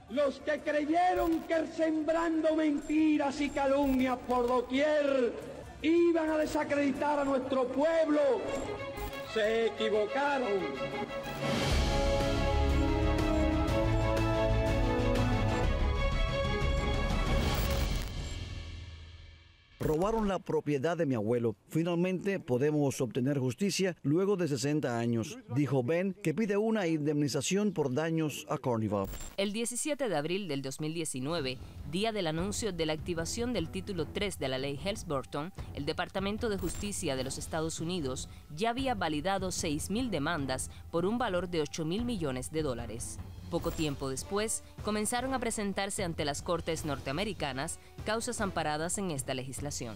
Los que creyeron que sembrando mentiras y calumnias por doquier iban a desacreditar a nuestro pueblo, se equivocaron. Robaron la propiedad de mi abuelo. Finalmente podemos obtener justicia luego de 60 años, dijo Ben, que pide una indemnización por daños a Carnival. El 17 de abril del 2019, día del anuncio de la activación del título 3 de la ley Helms-Burton, el Departamento de Justicia de los Estados Unidos ya había validado 6.000 demandas por un valor de $8.000 millones. Poco tiempo después, comenzaron a presentarse ante las Cortes norteamericanas causas amparadas en esta legislación.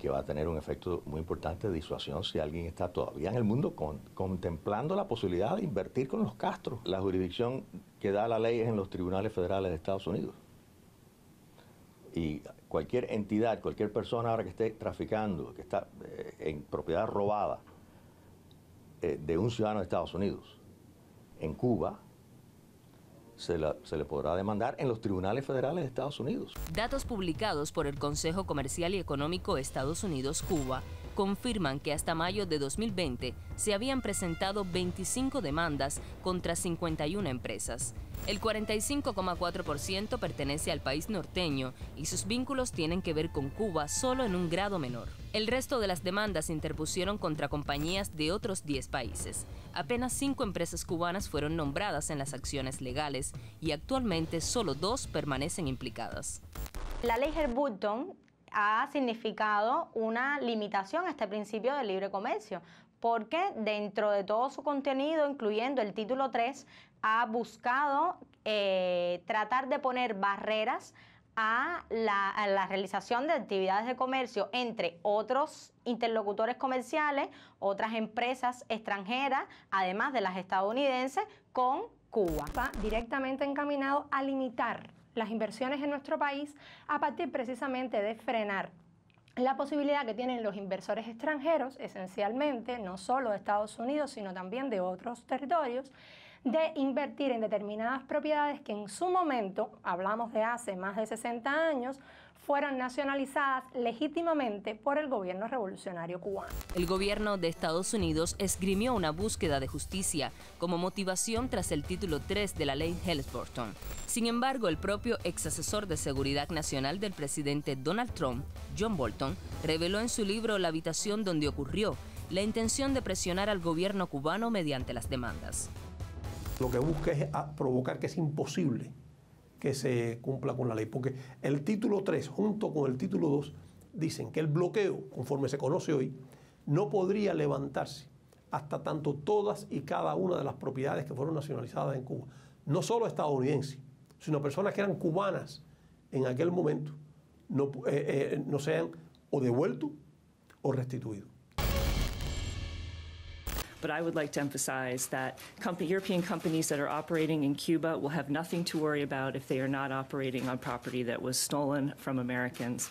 Que va a tener un efecto muy importante de disuasión si alguien está todavía en el mundo contemplando la posibilidad de invertir con los Castro. La jurisdicción que da la ley es en los tribunales federales de Estados Unidos. Y cualquier entidad, cualquier persona ahora que esté traficando, que está en propiedad robada de un ciudadano de Estados Unidos en Cuba, se le podrá demandar en los tribunales federales de Estados Unidos. Datos publicados por el Consejo Comercial y Económico Estados Unidos-Cuba confirman que hasta mayo de 2020 se habían presentado 25 demandas contra 51 empresas. El 45,4% pertenece al país norteño y sus vínculos tienen que ver con Cuba solo en un grado menor. El resto de las demandas se interpusieron contra compañías de otros 10 países. Apenas 5 empresas cubanas fueron nombradas en las acciones legales y actualmente solo 2 permanecen implicadas. La ley Helms-Burton ha significado una limitación a este principio del libre comercio, porque dentro de todo su contenido, incluyendo el título 3, ha buscado tratar de poner barreras a la realización de actividades de comercio entre otros interlocutores comerciales, otras empresas extranjeras, además de las estadounidenses, con Cuba. Va directamente encaminado a limitar las inversiones en nuestro país a partir precisamente de frenar la posibilidad que tienen los inversores extranjeros, esencialmente, no solo de Estados Unidos, sino también de otros territorios, de invertir en determinadas propiedades que en su momento, hablamos de hace más de 60 años, fueron nacionalizadas legítimamente por el gobierno revolucionario cubano. El gobierno de Estados Unidos esgrimió una búsqueda de justicia como motivación tras el título 3 de la ley Helms-Burton. Sin embargo, el propio ex asesor de seguridad nacional del presidente Donald Trump, John Bolton, reveló en su libro La habitación donde ocurrió la intención de presionar al gobierno cubano mediante las demandas. Lo que busca es provocar que es imposible que se cumpla con la ley, porque el título 3 junto con el título 2 dicen que el bloqueo, conforme se conoce hoy, no podría levantarse hasta tanto todas y cada una de las propiedades que fueron nacionalizadas en Cuba, no solo estadounidenses, sino personas que eran cubanas en aquel momento, no sean o devueltos o restituidos. But I would like to emphasize that European companies that are operating in Cuba will have nothing to worry about if they are not operating on property that was stolen from Americans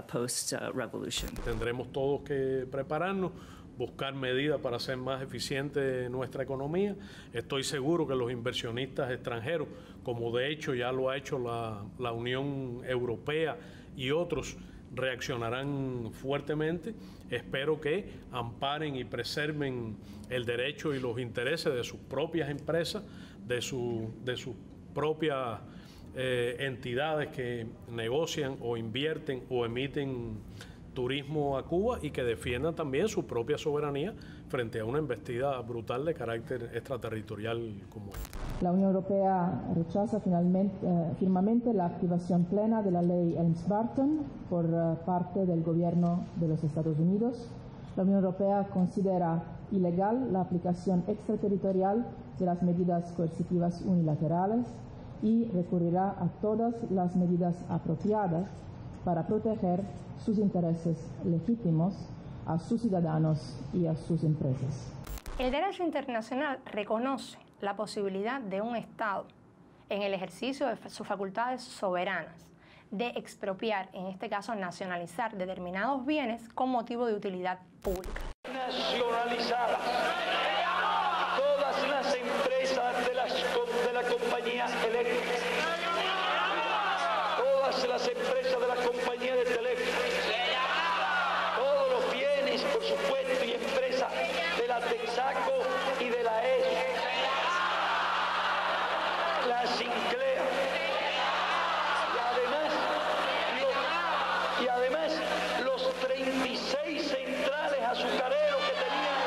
post-revolution. Tendremos todos que prepararnos, buscar medidas para hacer más eficiente nuestra economía. Estoy seguro que los inversionistas extranjeros, como de hecho ya lo ha hecho la Unión Europea y otros, reaccionarán fuertemente. Espero que amparen y preserven el derecho y los intereses de sus propias empresas, de sus propias entidades que negocian o invierten o emiten turismo a Cuba, y que defiendan también su propia soberanía frente a una embestida brutal de carácter extraterritorial como esta. La Unión Europea rechaza firmemente la activación plena de la ley Helms-Burton por parte del gobierno de los Estados Unidos. La Unión Europea considera ilegal la aplicación extraterritorial de las medidas coercitivas unilaterales y recurrirá a todas las medidas apropiadas para proteger sus intereses legítimos a sus ciudadanos y a sus empresas. El derecho internacional reconoce la posibilidad de un Estado, en el ejercicio de sus facultades soberanas, de expropiar, en este caso nacionalizar determinados bienes con motivo de utilidad pública. Nacionalizadas todas las empresas de la compañía eléctrica, todas las empresas de la compañía de teléfono, todos los bienes, por supuesto, y empresas de la Texaco y de la ESO, la Sinclair, y además los 36 centrales azucareros que teníamos.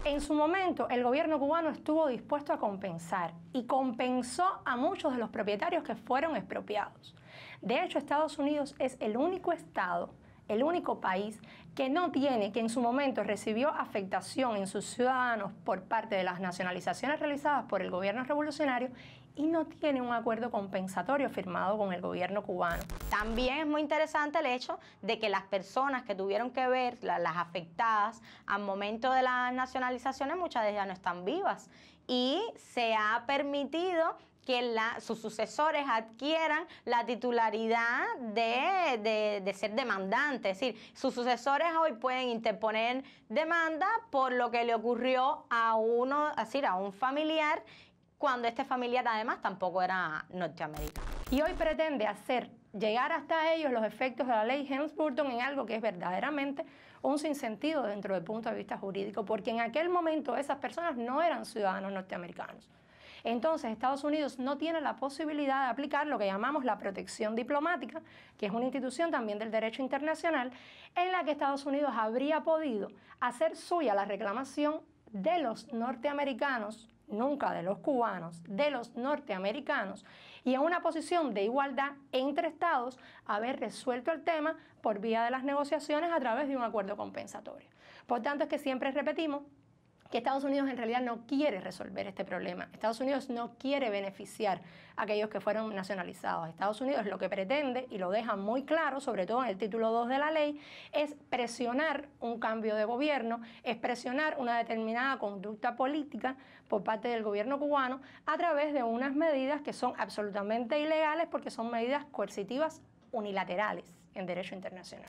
En su momento, el gobierno cubano estuvo dispuesto a compensar y compensó a muchos de los propietarios que fueron expropiados. De hecho, Estados Unidos es el único estado, el único país que no tiene, que en su momento recibió afectación en sus ciudadanos por parte de las nacionalizaciones realizadas por el gobierno revolucionario y no tiene un acuerdo compensatorio firmado con el gobierno cubano. También es muy interesante el hecho de que las personas que tuvieron que ver, las afectadas al momento de las nacionalizaciones, muchas de ellas no están vivas y se ha permitido que sus sucesores adquieran la titularidad de ser demandantes. Es decir, sus sucesores hoy pueden interponer demanda por lo que le ocurrió a un familiar, cuando este familiar además tampoco era norteamericano. Y hoy pretende hacer llegar hasta ellos los efectos de la ley Helms-Burton en algo que es verdaderamente un sinsentido dentro del punto de vista jurídico, porque en aquel momento esas personas no eran ciudadanos norteamericanos. Entonces, Estados Unidos no tiene la posibilidad de aplicar lo que llamamos la protección diplomática, que es una institución también del derecho internacional, en la que Estados Unidos habría podido hacer suya la reclamación de los norteamericanos, nunca de los cubanos, de los norteamericanos, y en una posición de igualdad entre estados haber resuelto el tema por vía de las negociaciones a través de un acuerdo compensatorio. Por tanto, es que siempre repetimos que Estados Unidos en realidad no quiere resolver este problema. Estados Unidos no quiere beneficiar a aquellos que fueron nacionalizados. Estados Unidos lo que pretende, y lo deja muy claro, sobre todo en el título 2 de la ley, es presionar un cambio de gobierno, es presionar una determinada conducta política por parte del gobierno cubano a través de unas medidas que son absolutamente ilegales porque son medidas coercitivas unilaterales en derecho internacional.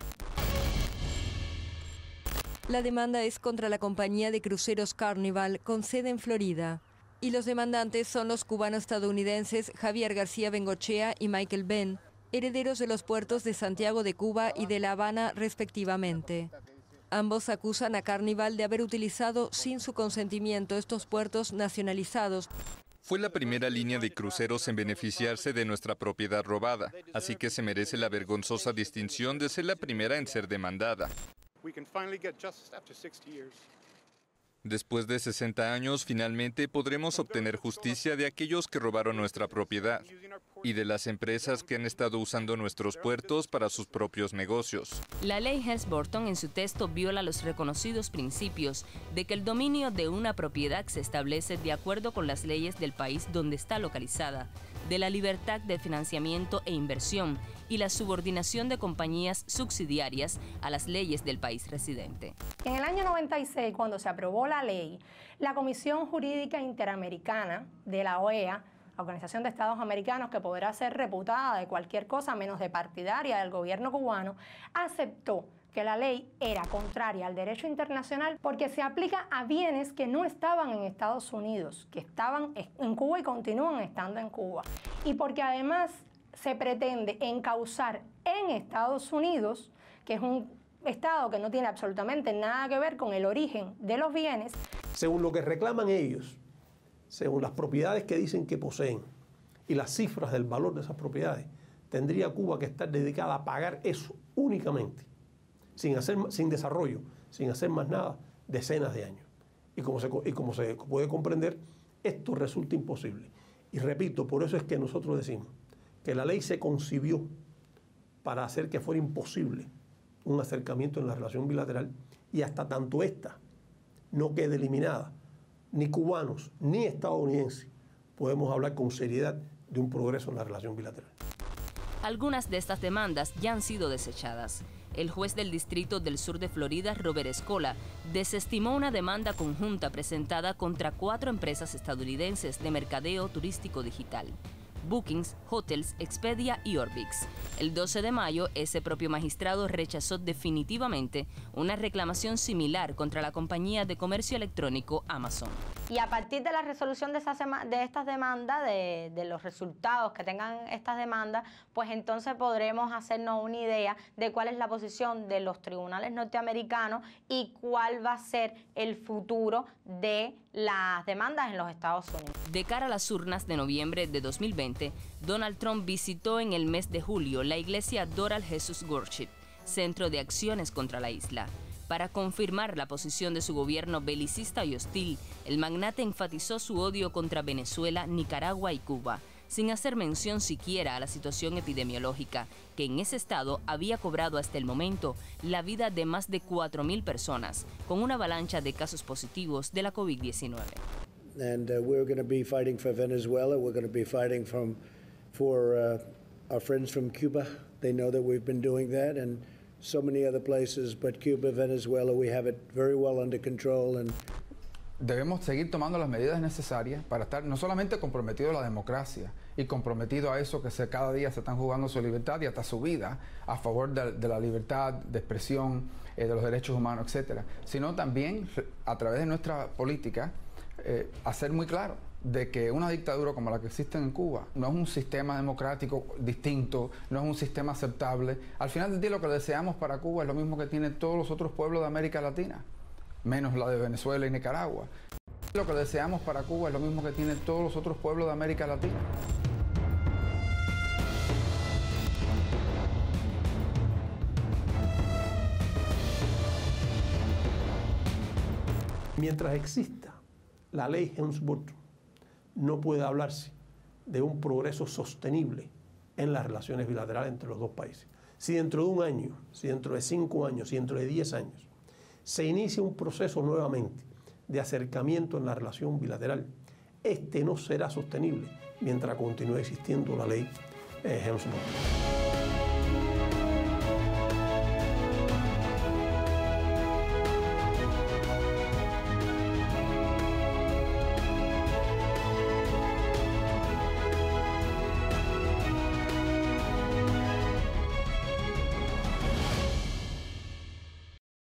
La demanda es contra la compañía de cruceros Carnival con sede en Florida. Y los demandantes son los cubano-estadounidenses Javier García Bengochea y Michael Ben, herederos de los puertos de Santiago de Cuba y de La Habana respectivamente. Ambos acusan a Carnival de haber utilizado sin su consentimiento estos puertos nacionalizados. Fue la primera línea de cruceros en beneficiarse de nuestra propiedad robada, así que se merece la vergonzosa distinción de ser la primera en ser demandada. Después de 60 años, finalmente podremos obtener justicia de aquellos que robaron nuestra propiedad y de las empresas que han estado usando nuestros puertos para sus propios negocios. La ley Helms-Burton en su texto viola los reconocidos principios de que el dominio de una propiedad se establece de acuerdo con las leyes del país donde está localizada, de la libertad de financiamiento e inversión y la subordinación de compañías subsidiarias a las leyes del país residente. En el año 96, cuando se aprobó la ley, la Comisión Jurídica Interamericana de la OEA, la Organización de Estados Americanos, que podrá ser reputada de cualquier cosa menos de partidaria del gobierno cubano, aceptó que la ley era contraria al derecho internacional porque se aplica a bienes que no estaban en Estados Unidos, que estaban en Cuba y continúan estando en Cuba. Y porque además se pretende encauzar en Estados Unidos, que es un estado que no tiene absolutamente nada que ver con el origen de los bienes. Según lo que reclaman ellos, según las propiedades que dicen que poseen y las cifras del valor de esas propiedades, tendría Cuba que estar dedicada a pagar eso únicamente, sin desarrollo, sin hacer más nada, decenas de años. Y como se puede comprender, esto resulta imposible. Y repito, por eso es que nosotros decimos que la ley se concibió para hacer que fuera imposible un acercamiento en la relación bilateral, y hasta tanto esta no quede eliminada, ni cubanos ni estadounidenses podemos hablar con seriedad de un progreso en la relación bilateral. Algunas de estas demandas ya han sido desechadas. El juez del Distrito del Sur de Florida, Robert Scola, desestimó una demanda conjunta presentada contra 4 empresas estadounidenses de mercadeo turístico digital: Bookings, Hotels, Expedia y Orbix. El 12 de mayo, ese propio magistrado rechazó definitivamente una reclamación similar contra la compañía de comercio electrónico Amazon. Y a partir de la resolución de estas demandas, de los resultados que tengan estas demandas, pues entonces podremos hacernos una idea de cuál es la posición de los tribunales norteamericanos y cuál va a ser el futuro de las demandas en los Estados Unidos. De cara a las urnas de noviembre de 2020, Donald Trump visitó en el mes de julio la iglesia Doral Jesus Worship, centro de acciones contra la isla. Para confirmar la posición de su gobierno belicista y hostil, el magnate enfatizó su odio contra Venezuela, Nicaragua y Cuba, sin hacer mención siquiera a la situación epidemiológica, que en ese estado había cobrado hasta el momento la vida de más de 4,000 personas, con una avalancha de casos positivos de la COVID-19. And we're going to be fighting for Venezuela. We're going to be fighting for our friends from Cuba. They know that we've been doing that, and so many other places, but Cuba, Venezuela, we have it very well under control. And debemos seguir tomando las medidas necesarias para estar no solamente comprometidos a la democracia y comprometidos a eso que cada día se están jugando su libertad y hasta su vida a favor de la libertad de expresión, de los derechos humanos, etcétera, sino también a través de nuestra política hacer muy claro de que una dictadura como la que existe en Cuba no es un sistema democrático distinto, no es un sistema aceptable. Al final del día lo que deseamos para Cuba es lo mismo que tienen todos los otros pueblos de América Latina, menos la de Venezuela y Nicaragua. Lo que deseamos para Cuba es lo mismo que tienen todos los otros pueblos de América Latina. Mientras exista la ley Helms-Burton, no puede hablarse de un progreso sostenible en las relaciones bilaterales entre los dos países. Si dentro de un año, si dentro de 5 años, si dentro de 10 años, se inicia un proceso nuevamente de acercamiento en la relación bilateral, este no será sostenible mientras continúe existiendo la ley Helms-Burton.